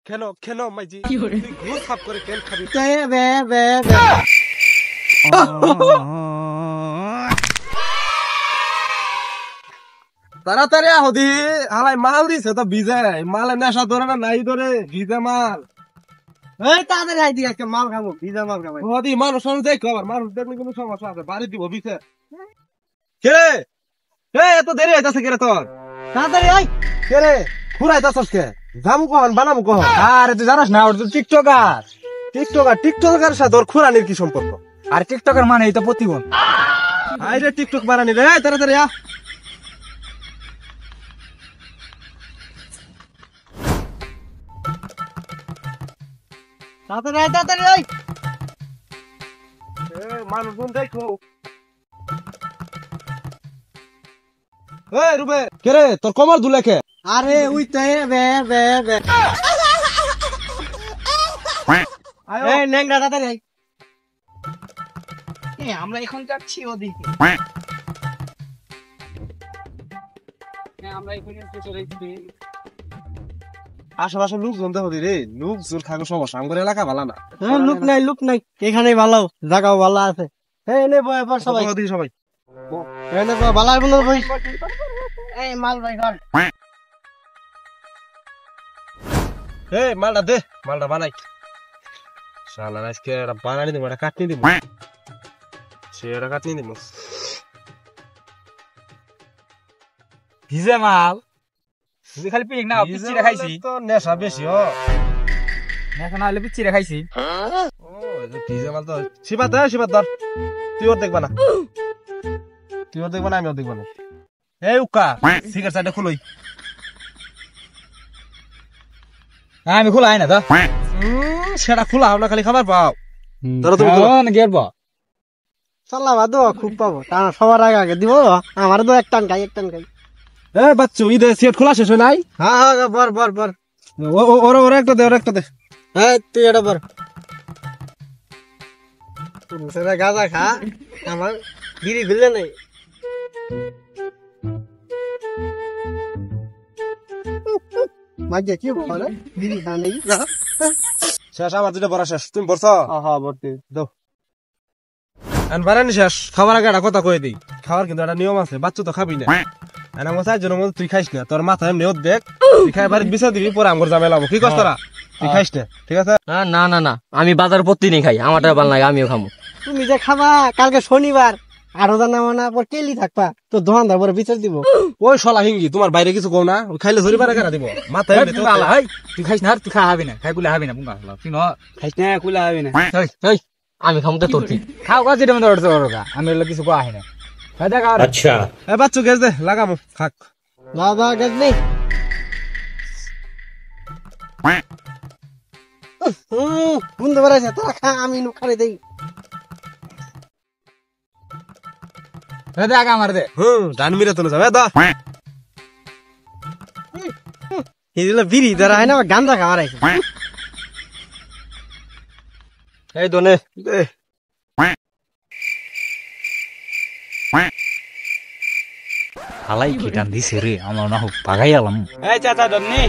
কেন মাইজি তুই ঘুষ সাফ করে কেন খাবি তাড়াতাড়ি হদি হালাই মাল দিছে তো ভিজে মালে নেশা ধরে না নাই ধরে ভিজে মাল এই তাড়াতাড়ি আই দিকে মাল খাবো ভিজা মাল খাবো হদি মানুষ অনুযায়ী খবর মানুষ দেখলে কোনো সমস্যা আছে বাড়ি দিব ভিজে কে এত দেরি হইতাছে কে রে তোর তাড়াতাড়ি আই কে রে ঘুরাইতাছস কে জামু কহন বানামু কহন আরে তুই জানাস না ওর তো টিকটকার সাথে ওর খুরানির কি সম্পর্ক আর টিকটকার মানে এই তো প্রতিবন আইরে টিকটক বানানি রে তাড়াতাড়ি আ তাড়াতাড়ি আই মানুষজন দেখো রুবে কে রে তোর কমর দুলে কে আরে উই তো এই নেংরা তাড়াতাড়ি আই আমরা এখন যাচ্ছি ওদিকে আমরা এখন চলে যাচ্ছি আশেপাশে লোকজন দেখো রে লোকজন থাকো সমস্যা আমার এলাকা ভালো না লুক নাই এখানেই ভালো জায়গাও ভালো আছে এই নে বয় পর সবাই সবাই এই নে ভালো আর বলো ভাই এই মাল ভাই ঘর মালটা দে মালটা বানাই শালা আজকে এটা বানানি দিব এটা কাটনি দিব সেটা কাটনি দিব ভিজে মাল তুই খালি পিক না পিচি খাইছি তো নেশা বেশি ও নেশা না হলে পিচি খাইছি ও এই ভিজে মাল তো শিবাত ধর তুই ওর দেখবা না আমি ওর দেখবা না এই উকা সিগারেট সাইডে খুলই আমি খোলা আই না তো সেটা খোলা আমরা খালি খাবার পাও ধরো তুমি গেট বা চাল্লা বাদো খুব পাবো তা সবার আগে দিব আমার তো এক টান খাই বাচ্চু ঈদের সেট খোলা শেষ হয় নাই হ্যাঁ বর ওরা একটা দে হ্যাঁ তুই এটা বর সেটা গাঁজা খা আমার বিড়ি খুললে নাই মাঝে কি বলে বিড়ি খা নেই শেষ আমার দুটো বড় শেষ তুমি বলছ হ্যাঁ বলতে দাও বানানি শেষ খাবার আগে একটা কথা কয়ে দিই খাওয়ার কিন্তু একটা নিয়ম আছে বাচ্চা তো খাবি না আমার চারজনের মধ্যে তুই খাইস না তোর মাথায় এমনি দেখ তুই খাই বাড়িতে বিচার দিবি পরে আমার জামে লাভ কি কস তোরা তুই খাইস না ঠিক আছে না আমি বাজার প্রতিদিনই খাই আমারটা ভালো লাগে আমিও খাবো তুমি যে খাবা কালকে শনিবার 8,000 নামা না পর টেলি থাকবা তো দোকানদার পরে বিচার দিব ওই শালা হিঙ্গি তোমার বাইরে কিছু কও না খাইলে জরিমানা কেন দিব মাথায় তুই খাইস না তুই খাবি না খাই কুলে খাবি না বুঙ্গা তুই খাইস না কুলে খাবি না আমি খামতে তোর কি খাও কাজ এটা মধ্যে অর্ডার আমি কিছু কোয়া হয় না আচ্ছা বাচ্চু গ্যাস দে লাগামু খাক বাবা গেছ নেই বুঝতে পারছে তোরা খা আমি খারে দেই দেখ আমার দে ডান মিরে তো যাবে দা এগুলো বিড়ি ধরা হয় না গান্দা খাওয়ার আছে এই দনে দে হালাই খিটান দিছে রে আমার না হোক পাগাই আলাম এই চাচা দন্নি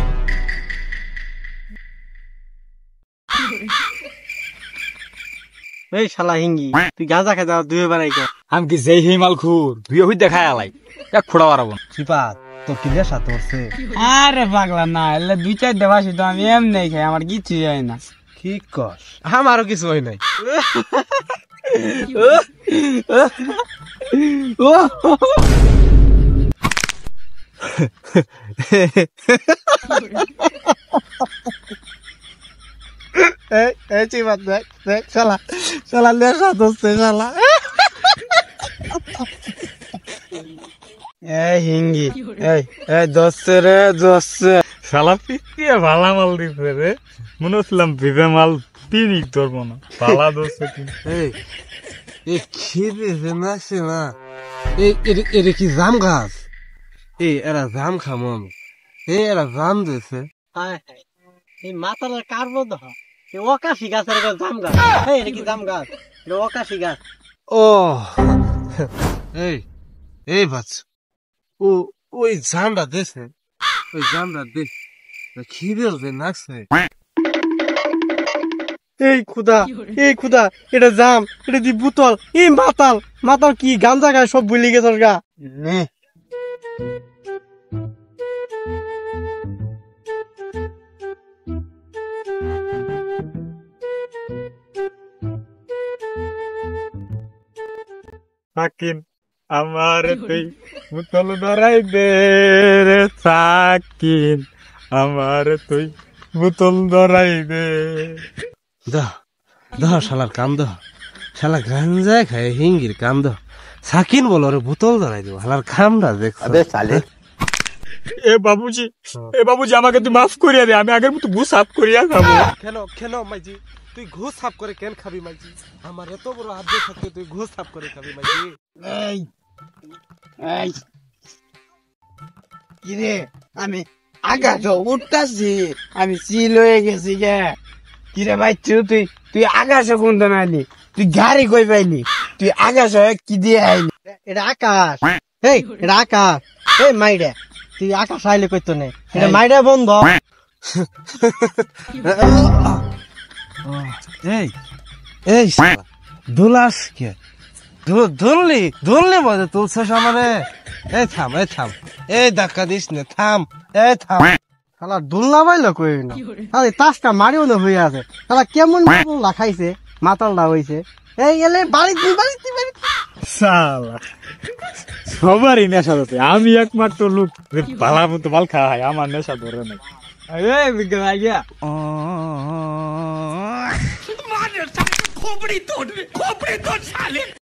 এই শালা হিঙ্গি তুই গাঁজা খাই যাও দুই বানাই কর আমি কি যেই হিমাল খুর দুই হই দেখাই আলাই এক খোড়া বাড়াবো শিপাত তোর কি নেশা তোরছে আরে পাগলা না এলে 2-4 দেবাসি তো আমি এমনি খাই আমার কিছু হয় না কি কস আমারও কিছু হয় নাই চিবাত দেখ শালা নেশা দোস্তে শালা হিঙ্গি এই দোস্তে রে দোস্তে শালা পিটিয়ে ভালা মাল দিছে রে মনে হচ্ছিলাম ভিভে মাল তিনি তোর মনে ভালা দোস্ত এই খিদে নাছে না এর কি জাম গাছ এরা জাম খামো আমি এরা জাম দিছে এই মাতার কারবো তো ওকাশি গাছের জাম গাছ এটা কি জাম গাছ ওকাশি গাছ ও এই বাচ্চা ওই জামটা দেশে ওই জামটা দেশ খিদে নাকছে এই খুদা এটা জাম, এটা দি বোতল, এই মাতাল কি গাঞ্জা গায়ে সব ভুলে গেছস গা। নে সাকিন আমার তুই বোতল ধরাই দে রে সাকিন আমার তুই বোতল ধরাই দে। দহ শালার কাম দহ, শালা গাঞ্জায় খায় হিঙ্গির কাম দহ, সাকিন বলো রে বোতল ধরাই দেবো, শালার কামটা দেখ। এ বাবুজি আমাকে তুই মাফ করিয়া দে, আমি আগের মতো ঘুষ সাফ করিয়া খাবো। কেন মাইজি, তুই ঘুষ সাফ করে কেন খাবি মাইজি? আমার এত বড় হাত দিয়ে থাকতে তুই ঘুষ সাফ করে খাবি মাইজি? কিরে আমি আগাছ উঠতাছি, আমি চিল হয়ে গেছি গে। কিরে ভাই তুই আকাশ কোনটা নাইলি, তুই গাড়ি কই পাইলি, তুই আকাশ কি দিয়ে আইলি? এটা আকাশ, এটা আকাশ। এই মাইডা তুই আকাশ আইলে কইতো না, এটা মাইডা বন্ধ। এই শালা দুলাস কে ধরলি বলে তুলছস আমারে? এই থাম এই ধাক্কা দিস না, থাম। শালা দুলনা পাইলো কই না, শালা তাসটা মারিও না হয়ে আছে। শালা কেমন মাতালটা খাইছে, মাতালটা হইছে। এই এলে বাড়িতে শালা সবারই নেশা ধরতে, আমি একমাত্র লোক যে ভালো মতো মাল খাওয়াই, আমার নেশা ধরে নাই। এই বিজ্ঞান আইয়া